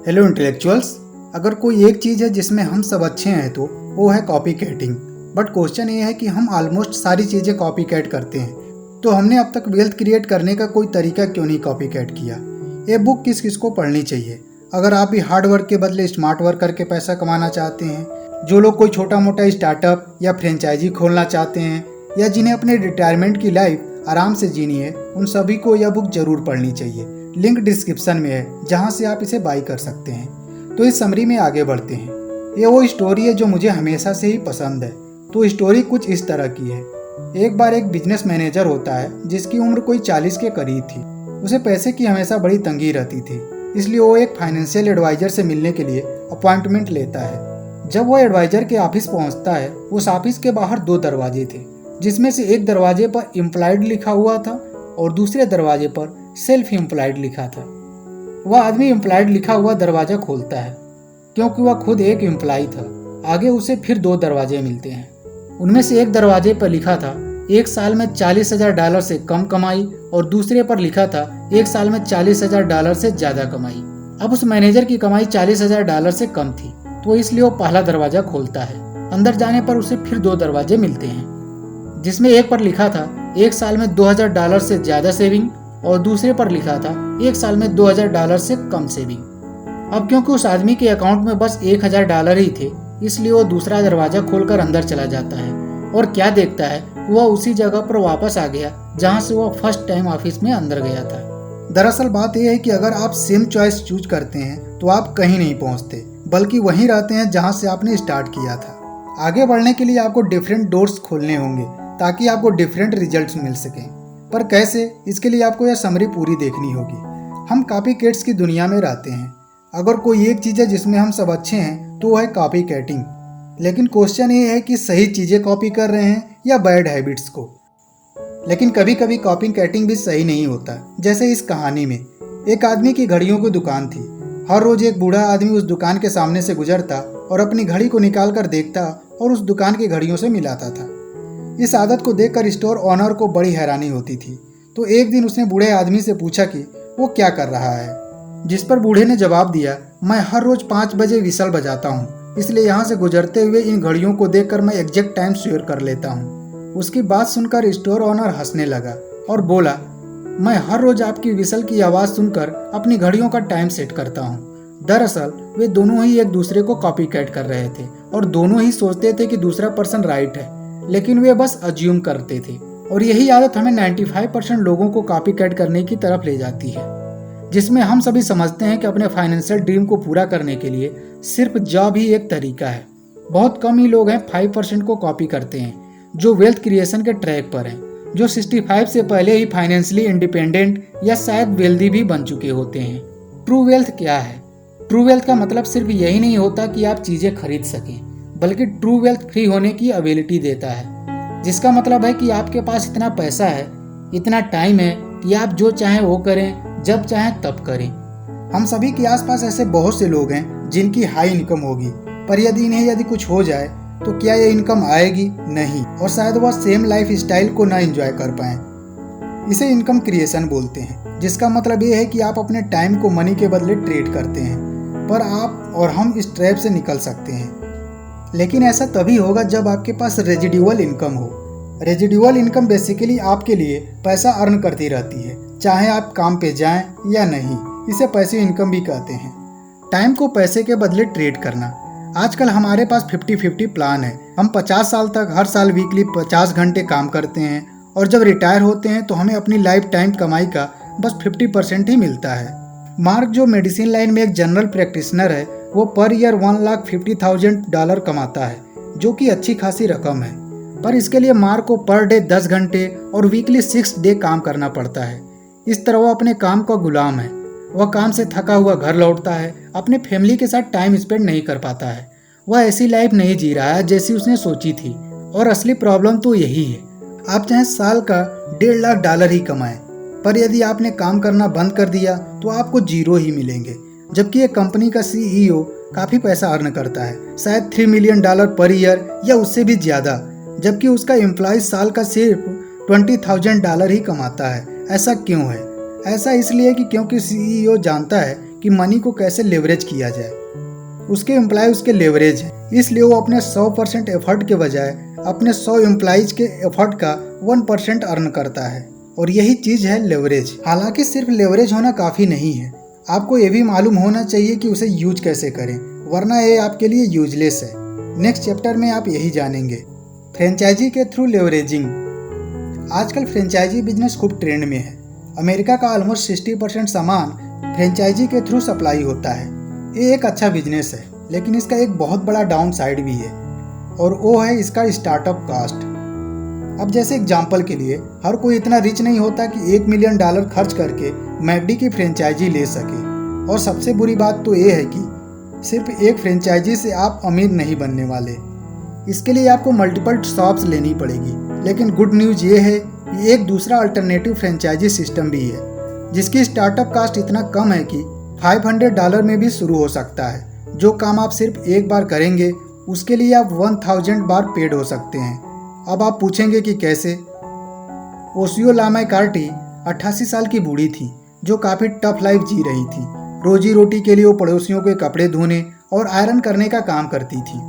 Hello intellectuals. अगर कोई एक चीज़ है जिसमें हम सब अच्छे हैं तो वो है कॉपी कैटिंग। बट क्वेश्चन ये है कि हम ऑलमोस्ट सारी चीज़ें कॉपी कैट करते हैं, तो हमने अब तक वेल्थ क्रिएट करने का कोई तरीका क्यों नहीं कॉपी कैट किया। ये बुक किस किस को पढ़नी चाहिए अगर आप भी हार्ड वर्क के बदले स्मार्ट वर्क करके पैसा कमाना चाहते हैं, जो लोग कोई छोटा मोटा स्टार्टअप या फ्रेंचाइजी खोलना चाहते हैं, या जिन्हें अपने रिटायरमेंट की लाइफ आराम से जीनी है, उन सभी को यह बुक जरूर पढ़नी चाहिए। लिंक डिस्क्रिप्शन में है जहां से आप इसे बाई कर सकते हैं। तो इस समरी में आगे बढ़ते हैं। ये वो स्टोरी है जो मुझे हमेशा से ही पसंद है। तो स्टोरी कुछ इस तरह की है। एक बार एक बिजनेस मैनेजर होता है जिसकी उम्र कोई 40 के करीब थी। उसे पैसे की हमेशा बड़ी तंगी रहती थी, इसलिए वो एक फाइनेंशियल एडवाइजर से मिलने के लिए अपॉइंटमेंट लेता है। जब वो एडवाइजर के ऑफिस पहुंचता है, उस ऑफिस के बाहर 2 दरवाजे थे, जिसमें से एक दरवाजे पर एम्प्लॉयड लिखा हुआ था और दूसरे दरवाजे पर सेल्फ एम्प्लॉयड लिखा था। वह आदमी एम्प्लॉयड लिखा हुआ दरवाजा खोलता है क्योंकि वह खुद एक एम्प्लॉय था। आगे उसे फिर 2 दरवाजे मिलते हैं। उनमें से एक दरवाजे पर लिखा था 1 साल में $40,000 से कम कमाई और दूसरे पर लिखा था 1 साल में $40,000 से ज्यादा कमाई। अब उस मैनेजर की कमाई $40,000 से कम थी, तो इसलिए वो पहला दरवाजा खोलता है। अंदर जाने पर उसे फिर 2 दरवाजे मिलते हैं, जिसमें एक पर लिखा था 1 साल में $2,000 से ज्यादा सेविंग और दूसरे पर लिखा था 1 साल में $2,000 से कम सेविंग। अब क्योंकि उस आदमी के अकाउंट में बस $1,000 ही थे, इसलिए वो दूसरा दरवाजा खोलकर अंदर चला जाता है और क्या देखता है, वह उसी जगह पर वापस आ गया जहां से वह फर्स्ट टाइम ऑफिस में अंदर गया था। दरअसल बात यह है कि अगर आप सेम चॉइस चूज करते हैं तो आप कहीं नहीं पहुंचते, बल्कि वहीं रहते हैं जहां से आपने स्टार्ट किया था। आगे बढ़ने के लिए आपको डिफरेंट डोर्स खोलने होंगे ताकि आपको डिफरेंट रिजल्ट्स मिल सकें। पर कैसे, इसके लिए आपको यह समरी पूरी देखनी होगी। हम कॉपी कैट्स की दुनिया में रहते हैं। अगर कोई एक चीज़ है जिसमें हम सब अच्छे हैं तो वह है कॉपी कैटिंग। लेकिन क्वेश्चन ये है कि सही चीज़ें कॉपी कर रहे हैं या बैड हैबिट्स को। लेकिन कभी कभी कॉपी कैटिंग भी सही नहीं होता। जैसे इस कहानी में एक आदमी की घड़ियों की दुकान थी। हर रोज एक बूढ़ा आदमी उस दुकान के सामने से गुजरता और अपनी घड़ी को निकाल कर देखता और उस दुकान की घड़ियों से मिलाता था। इस आदत को देखकर स्टोर ओनर को बड़ी हैरानी होती थी। तो एक दिन उसने बूढ़े आदमी से पूछा कि वो क्या कर रहा है, जिस पर बूढ़े ने जवाब दिया, मैं हर रोज 5 बजे विसल बजाता हूँ, इसलिए यहाँ से गुजरते हुए इन घड़ियों को देखकर मैं एग्जैक्ट टाइम शेयर कर लेता हूँ। उसकी बात सुनकर स्टोर ओनर हंसने लगा और बोला, मैं हर रोज आपकी विसल की आवाज़ सुनकर अपनी घड़ियों का टाइम सेट करता हूँ। दरअसल वे दोनों ही एक दूसरे को कॉपी कैट कर रहे थे और दोनों ही सोचते थे कि दूसरा पर्सन राइट है, लेकिन वे बस अज्यूम करते थे। और यही आदत हमें 95% लोगों को कॉपी कैट करने की तरफ ले जाती है, जिसमें हम सभी समझते हैं कि अपने फाइनेंशियल ड्रीम को पूरा करने के लिए सिर्फ जॉब ही एक तरीका है। बहुत कम ही लोग हैं 5% को कॉपी करते हैं, जो वेल्थ क्रिएशन के ट्रैक पर हैं, जो 65 से पहले ही फाइनेंशियली इंडिपेंडेंट या शायद वेल्दी भी बन चुके होते हैं। ट्रू वेल्थ क्या है? ट्रू वेल्थ का मतलब सिर्फ यही नहीं होता कि आप चीज़ें खरीद सकें, बल्कि ट्रू वेल्थ फ्री होने की एबिलिटी देता है, जिसका मतलब है कि आपके पास इतना पैसा है, इतना टाइम है कि आप जो चाहें वो करें, जब चाहें तब करें। हम सभी के आसपास ऐसे बहुत से लोग हैं जिनकी हाई इनकम होगी, पर यदि कुछ हो जाए तो क्या ये इनकम आएगी? नहीं, और शायद वह सेम लाइफ स्टाइल को ना एंजॉय कर पाएं। इसे इनकम क्रिएशन बोलते हैं, जिसका मतलब ये है कि आप अपने टाइम को मनी के बदले ट्रेड करते हैं। पर आप और हम इस ट्रैप से निकल सकते हैं, लेकिन ऐसा तभी होगा जब आपके पास रेजिडुअल इनकम हो। रेजिडुअल इनकम बेसिकली आपके लिए पैसा अर्न करती रहती है, चाहे आप काम पे जाएं या नहीं। इसे पैसिव इनकम भी कहते हैं। टाइम को पैसे के बदले ट्रेड करना। आजकल हमारे पास 50-50 प्लान है। हम 50 साल तक हर साल वीकली 50 घंटे काम करते हैं और जब रिटायर होते हैं तो हमें अपनी लाइफ टाइम कमाई का बस 50% ही मिलता है। मार्क, जो मेडिसिन लाइन में एक जनरल प्रैक्टिशनर है, वो पर ईयर $1,50,000 कमाता है, जो कि अच्छी खासी रकम है। पर इसके लिए मार्क को पर डे 10 घंटे और वीकली 6 डे काम करना पड़ता है। इस तरह वो अपने काम का गुलाम है। वह काम से थका हुआ घर लौटता है, अपने फैमिली के साथ टाइम स्पेंड नहीं कर पाता है। वह ऐसी लाइफ नहीं जी रहा है जैसी उसने सोची थी। और असली प्रॉब्लम तो यही है, आप चाहे साल का $1.5 लाख ही कमाएं, पर यदि आपने काम करना बंद कर दिया तो आपको 0 ही मिलेंगे। जबकि एक कंपनी का CEO काफ़ी पैसा अर्न करता है, शायद $3 मिलियन पर ईयर या उससे भी ज़्यादा, जबकि उसका एम्प्लॉय साल का सिर्फ $20,000 ही कमाता है। ऐसा क्यों है? ऐसा इसलिए कि क्योंकि CEO जानता है कि मनी को कैसे लेवरेज किया जाए। उसके एम्प्लॉय उसके लेवरेज है, इसलिए वो अपने 100% एफर्ट के बजाय अपने 100 एम्प्लॉइज के एफर्ट का 1% अर्न करता है, और यही चीज़ है लेवरेज। हालांकि सिर्फ लेवरेज होना काफ़ी नहीं है, आपको ये भी मालूम होना चाहिए कि उसे यूज कैसे करें, वरना ये आपके लिए यूजलेस है। नेक्स्ट चैप्टर में आप यही जानेंगे। फ्रेंचाइजी के थ्रू लेवरेजिंग। आजकल फ्रेंचाइजी बिजनेस खूब ट्रेंड में है। अमेरिका का ऑलमोस्ट 60% सामान फ्रेंचाइजी के थ्रू सप्लाई होता है। ये एक अच्छा बिजनेस है, लेकिन इसका एक बहुत बड़ा डाउन साइड भी है, और वो है इसका स्टार्टअप कास्ट। अब जैसे एग्जाम्पल के लिए, हर कोई इतना रिच नहीं होता कि $1 मिलियन खर्च करके मैकडी की फ्रेंचाइजी ले सके। और सबसे बुरी बात तो ये है कि सिर्फ एक फ्रेंचाइजी से आप अमीर नहीं बनने वाले, इसके लिए आपको मल्टीपल शॉप्स लेनी पड़ेगी। लेकिन गुड न्यूज़ ये है कि एक दूसरा अल्टरनेटिव फ्रेंचाइजी सिस्टम भी है, जिसकी स्टार्टअप कास्ट इतना कम है कि $500 में भी शुरू हो सकता है। जो काम आप सिर्फ एक बार करेंगे, उसके लिए आप 1000 बार पेड हो सकते हैं। अब आप पूछेंगे कि कैसे। ओसियो लामाई कार्टी 88 साल की बूढ़ी थी, जो काफ़ी टफ लाइफ जी रही थी। रोजी रोटी के लिए वो पड़ोसियों के कपड़े धोने और आयरन करने का काम करती थी,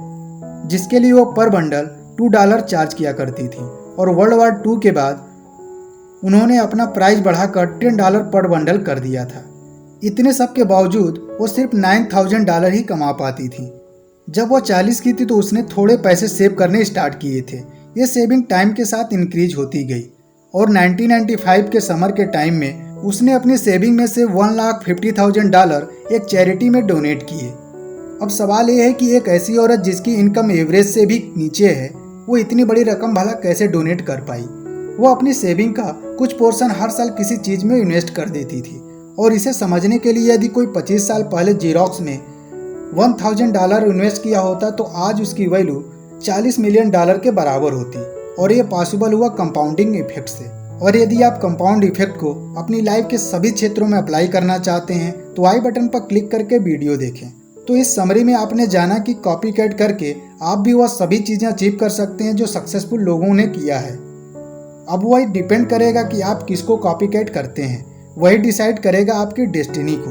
जिसके लिए वो पर बंडल $2 चार्ज किया करती थी। और वर्ल्ड वार 2 के बाद उन्होंने अपना प्राइस बढ़ाकर $10 पर बंडल कर दिया था। इतने सब के बावजूद वो सिर्फ $9000 ही कमा पाती थी। जब वो 40 की थी तो उसने थोड़े पैसे सेव करने स्टार्ट किए थे। ये सेविंग टाइम के साथ इंक्रीज होती गई, और 1995 के समर के टाइम में उसने अपनी सेविंग में से $1,50,000 एक चैरिटी में डोनेट किए। अब सवाल ये है कि एक ऐसी औरत जिसकी इनकम एवरेज से भी नीचे है, वो इतनी बड़ी रकम भला कैसे डोनेट कर पाई। वो अपनी सेविंग का कुछ पोर्शन हर साल किसी चीज़ में इन्वेस्ट कर देती थी, और इसे समझने के लिए यदि कोई 25 साल पहले जीरोक्स में $1000 इन्वेस्ट किया होता तो आज उसकी वैल्यू $40 मिलियन के बराबर होती। और ये पॉसिबल हुआ कंपाउंडिंग इफेक्ट से। और यदि आप कंपाउंड इफेक्ट को अपनी लाइफ के सभी क्षेत्रों में अप्लाई करना चाहते हैं तो आई बटन पर क्लिक करके वीडियो देखें। तो इस समरी में आपने जाना कि कॉपी कैट करके आप भी वह सभी चीज़ें अचीव कर सकते हैं जो सक्सेसफुल लोगों ने किया है। अब वही डिपेंड करेगा कि आप किसको कॉपी कैट करते हैं, वही डिसाइड करेगा आपकी डेस्टिनी को।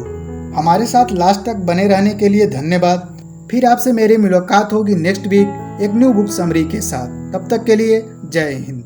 हमारे साथ लास्ट तक बने रहने के लिए धन्यवाद। फिर आपसे मेरी मुलाकात होगी नेक्स्ट वीक एक न्यू बुक समरी के साथ। तब तक के लिए जय हिंद।